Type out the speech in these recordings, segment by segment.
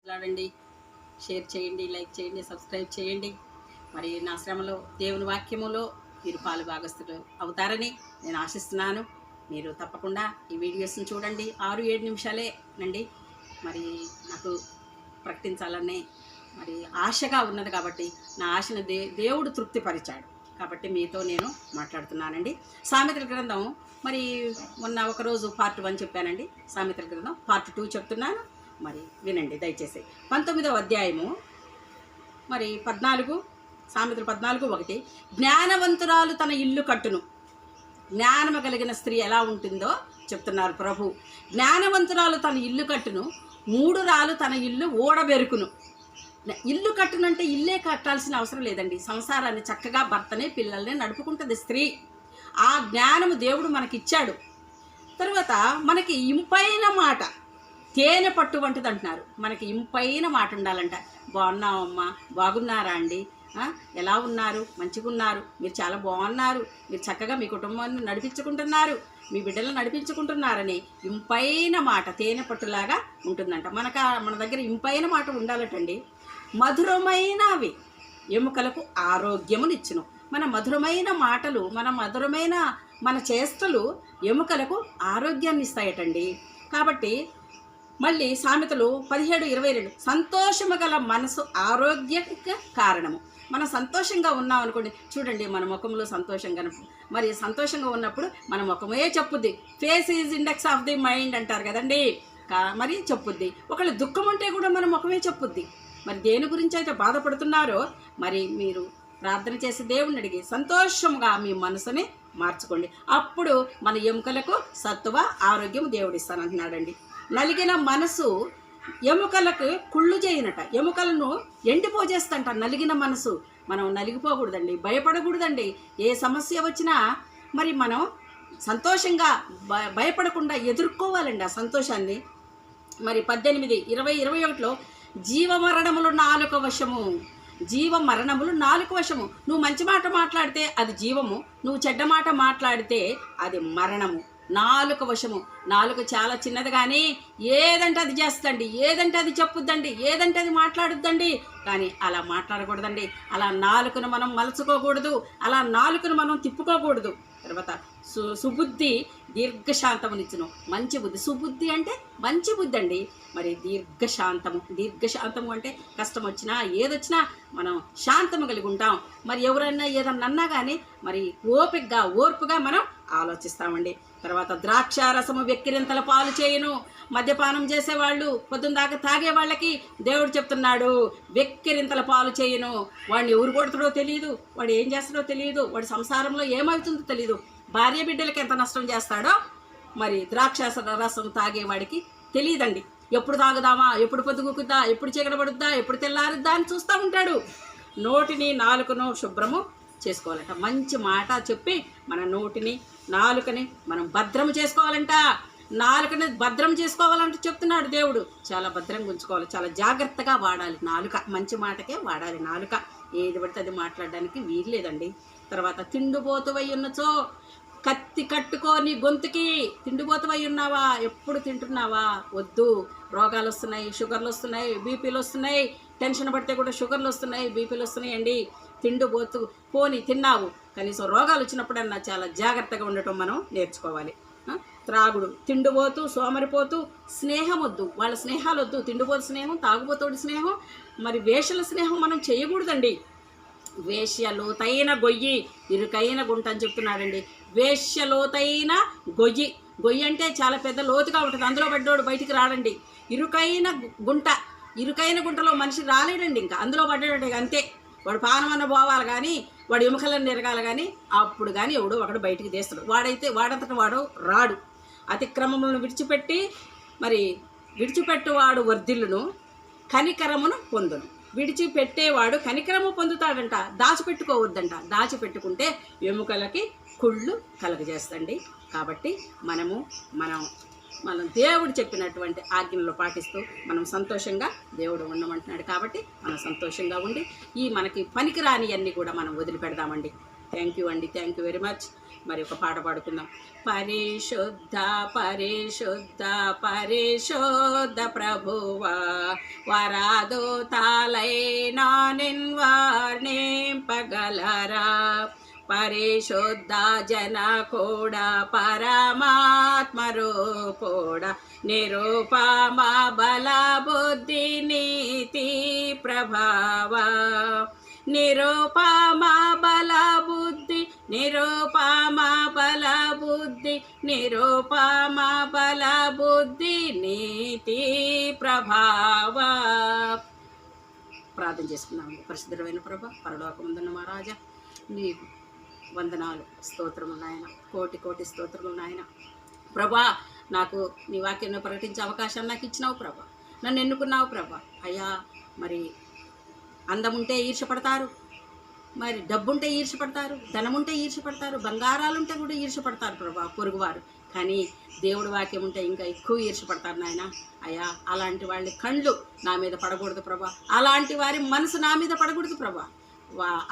మాట్లాడండి, షేర్ చేయండి, లైక్ చేయండి, సబ్స్క్రైబ్ చేయండి. మరి నా శ్రమలో దేవుని వాక్యములో మీరు పాలు భాగస్తులు అవుతారని నేను ఆశిస్తున్నాను. మీరు తప్పకుండా ఈ వీడియోస్ని చూడండి. 6-7 నిమిషాలే నండి. మరి నాకు ప్రకటించాలనే మరి ఆశగా ఉన్నది కాబట్టి నా ఆశను దేవుడు తృప్తిపరిచాడు కాబట్టి మీతో నేను మాట్లాడుతున్నానండి. సామెతల గ్రంథం మరి మొన్న ఒకరోజు పార్ట్ 1 చెప్పానండి. సామెతల గ్రంథం పార్ట్ 2 చెప్తున్నాను. మరి వినండి దయచేసి. 19వ అధ్యాయము మరి 14, సామెతలు 14:1. జ్ఞానవంతురాలు తన ఇల్లు కట్టును. జ్ఞానము కలిగిన స్త్రీ ఎలా ఉంటుందో చెప్తున్నారు ప్రభు. జ్ఞానవంతురాలు తన ఇల్లు కట్టును, మూఢురాలు తన ఇల్లు ఓడబెరుకును. ఇల్లు కట్టునంటే ఇల్లే కట్టాల్సిన అవసరం లేదండి. సంసారాన్ని చక్కగా భర్తనే పిల్లల్ని నడుపుకుంటుంది స్త్రీ. ఆ జ్ఞానము దేవుడు మనకిచ్చాడు. తర్వాత మనకి ఇంపైన మాట, తేనె పట్టు వంటిది అంటున్నారు. మనకి ఇంపైన మాట ఉండాలంట. బాగున్నావమ్మా, బాగున్నారా అండి, ఎలా ఉన్నారు, మంచిగా ఉన్నారు, మీరు చాలా బాగున్నారు, మీరు చక్కగా మీ కుటుంబాన్ని నడిపించుకుంటున్నారు, మీ బిడ్డలను నడిపించుకుంటున్నారని ఇంపైన మాట తేనె పట్టులాగా ఉంటుందంట. మన దగ్గర ఇంపైన మాట ఉండాలటండి. మధురమైనవి ఎముకలకు ఆరోగ్యమునిచ్చును. మన మధురమైన మాటలు, మన చేష్టలు ఎముకలకు ఆరోగ్యాన్ని ఇస్తాయటండి. కాబట్టి మళ్ళీ సామెతలు 17:22. సంతోషము గల మనసు ఆరోగ్యక కారణము. మనం సంతోషంగా ఉన్నాం అనుకోండి, చూడండి మన ముఖంలో సంతోషంగా, మరి సంతోషంగా ఉన్నప్పుడు మన ముఖమే చెప్పుద్ది. Face is index of the mind అంటారు కదండి. మరి చెప్పుద్ది. ఒకళ్ళు దుఃఖం ఉంటే కూడా మన ముఖమే చెప్పుద్ది. మరి దేని గురించి అయితే బాధపడుతున్నారో మరి మీరు ప్రార్థన చేసి దేవుణ్ణి అడిగి సంతోషంగా మీ మనసుని మార్చుకోండి. అప్పుడు మన ఎముకలకు సత్తువ ఆరోగ్యం దేవుడిస్తానంటున్నాడండి. నలిగిన మనసు ఎముకలకు కుళ్ళు చేయనట. ఎముకలను ఎండిపోజేస్తంట నలిగిన మనసు. మనం నలిగిపోకూడదండి, భయపడకూడదండి. ఏ సమస్య వచ్చినా మరి మనం సంతోషంగా భయపడకుండా ఎదుర్కోవాలండి ఆ సంతోషాన్ని. మరి 18, 20, 21లో జీవమరణములు నాలుక వశము. జీవమరణములు నాలుక వశము. నువ్వు మంచి మాట మాట్లాడితే అది జీవము, నువ్వు చెడ్డ మాట మాట్లాడితే అది మరణము. నాలుక వశము. నాలుక చాలా చిన్నది, కానీ ఏదంటే అది చేస్తుందండి, ఏదంటే అది చెప్పుద్దండి, ఏదంటే అది మాట్లాడుద్దండి. కానీ అలా మాట్లాడకూడదండి. అలా నాలుకను మనం మలుచుకోకూడదు, అలా నాలుకను మనం తిప్పుకోకూడదు. తర్వాత సుబుద్ధి దీర్ఘశాంతమునిచ్చును. మంచి బుద్ధి. సుబుద్ధి అంటే మంచి బుద్ధి అండి. మరి దీర్ఘశాంతము అంటే కష్టం వచ్చినా ఏదొచ్చినా మనం శాంతము కలిగి ఉంటాం. మరి ఎవరైనా ఏదన్నా అన్నా కానీ మరి ఓర్పుగా మనం ఆలోచిస్తామండి. తర్వాత ద్రాక్షారసము వెక్కిరింతల పాలు చేయును. మద్యపానం చేసేవాళ్ళు, పొద్దున్న దాకా తాగే వాళ్ళకి దేవుడు చెప్తున్నాడు వెక్కిరింతల పాలు చేయును. వాడిని ఎవరు కొడుతాడో తెలియదు, వాడు ఏం చేస్తాడో తెలియదు, వాడి సంసారంలో ఏమవుతుందో తెలియదు, భార్య బిడ్డలకి ఎంత నష్టం చేస్తాడో మరి ద్రాక్షారస రసం తాగేవాడికి తెలియదండి. ఎప్పుడు తాగుదామా, ఎప్పుడు పొద్దుగుకుద్దా, ఎప్పుడు చీకటి పడుద్దా, ఎప్పుడు తెల్లారుద్దా అని చూస్తూ ఉంటాడు. నోటిని నాలుకను శుభ్రము చేసుకోవాలంట. మంచి మాట చెప్పి మన నోటిని నాలుకని మనం భద్రం చేసుకోవాలంట. నాలుకని భద్రం చేసుకోవాలంటే చెప్తున్నాడు దేవుడు. చాలా భద్రంగా ఉంచుకోవాలి, చాలా జాగ్రత్తగా వాడాలి నాలుక. మంచి మాటకే వాడాలి నాలుక. ఏది పడితే అది మాట్లాడడానికి వీల్లేదండి. తర్వాత తిండిపోతువై ఉన్నచో కత్తి కట్టుకొని గొంతుకి. తిండిపోతువై ఉన్నావా, ఎప్పుడు తింటున్నావా, వద్దు. రోగాలు వస్తున్నాయి, షుగర్లు వస్తున్నాయి, బీపీలు వస్తున్నాయి. టెన్షన్ పడితే కూడా షుగర్లు వస్తున్నాయి, బీపీలు వస్తున్నాయండి. తిండిపోతు పోని తిన్నావు, కనీసం రోగాలు వచ్చినప్పుడన్నా చాలా జాగ్రత్తగా ఉండటం మనం నేర్చుకోవాలి. త్రాగుడు, తిండిపోతూ, సోమరిపోతూ, స్నేహం వద్దు. వాళ్ళ స్నేహాలు వద్దు. తిండిపోతు స్నేహం, తాగుబోతోడి స్నేహం, మరి వేషల స్నేహం మనం చేయకూడదండి. వేశ్యలోతైన గొయ్యి, ఇరుకైన గుంట అని చెప్తున్నాడండి. వేశ్యలోతైన గొయ్యి. గొయ్యి అంటే చాలా పెద్ద లోతుగా ఉంటుంది, అందులో పడ్డోడు బయటికి రాడండి. ఇరుకైన గుంటలో మనిషి రాలేడండి. ఇంకా అందులో పడ్డాడు అంతే. వాడు పానమన్న పోవాలి కానీ, వాడు ఎముకలను నిరగాలి కానీ, అప్పుడు కానీ ఎవడు ఒకడు బయటికి తీస్తాడు. వాడంతట వాడు రాడు. అతిక్రమములను విడిచిపెట్టువాడు వర్ధిల్లును, కనికరమును పొందును. విడిచిపెట్టేవాడు కనికరము పొందుతాడంట. దాచిపెట్టుకోవద్దంట. దాచిపెట్టుకుంటే ఎముకలకి కుళ్ళు కలగజేస్తండి. కాబట్టి మనం దేవుడు చెప్పినటువంటి ఆజ్ఞలు పాటిస్తూ మనం సంతోషంగా దేవుడు ఉండమంటున్నాడు. కాబట్టి మనం సంతోషంగా ఉండి మనకి పనికిరాని అన్నీ కూడా మనం వదిలిపెడదామండి. థ్యాంక్ యూ అండి. Thank you very much. మరి ఒక పాట పాడుకుందాం. పరిశుద్ధ పరిశుద్ధ పరిశుద్ధ ప్రభువా, వరాదూతాలైనా నిన్వర్ణింపగలరా. పరిశుద్ధ జన కూడా పరమాత్మ రూపుడా, నిరూపమ బల బుద్ధి నీతి ప్రభావ. నిరూపమ బల బుద్ధి, నిరూపమ బల బుద్ధి, నిరూపమ బల బుద్ధి నీతి ప్రభావ. ప్రార్థన చేసుకున్నాము. పరిశుద్ధమైన ప్రభా, పరలోకమందున్న మా రాజా, నీకు వందనాలు, స్తోత్రములు నాయన, కోటి కోటి స్తోత్రములు నాయన. ప్రభా, నాకు నీ వాక్యాన్ని ప్రకటించే అవకాశాన్ని నాకు ఇచ్చినావు ప్రభా, నన్ను ఎన్నుకున్నావు ప్రభా. అయ్యా, మరి అందముంటే ఈర్షపడతారు, మరి డబ్బుంటే ఈర్షపడతారు, ధనముంటే ఈర్షపడతారు, బంగారాలుంటే కూడా ఈర్షపడతారు ప్రభా పొరుగువారు. కానీ దేవుడి వాక్యం ఉంటే ఇంకా ఎక్కువ ఈర్షపడతారు నాయన. అయ్యా, అలాంటి వాళ్ళ కళ్ళు నా మీద పడకూడదు ప్రభా, అలాంటి వారి మనసు నా మీద పడకూడదు ప్రభా.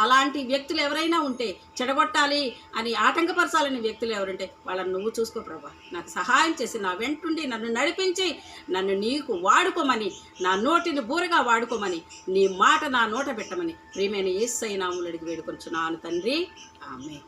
అలాంటి వ్యక్తులు ఎవరైనా ఉంటే, చెడగొట్టాలి అని ఆటంకపరచాలని వ్యక్తులు ఎవరుంటే వాళ్ళని నువ్వు చూసుకో ప్రభా. నాకు సహాయం చేసి నా వెంటుండి నన్ను నడిపించి నన్ను నీకు వాడుకోమని, నా నోటిని బూరగా వాడుకోమని, నీ మాట నా నోట పెట్టమని ప్రియమైన యేసయ్య నామములో అడిగి వేడుకొంచున్నాను తండ్రి. ఆమేన్.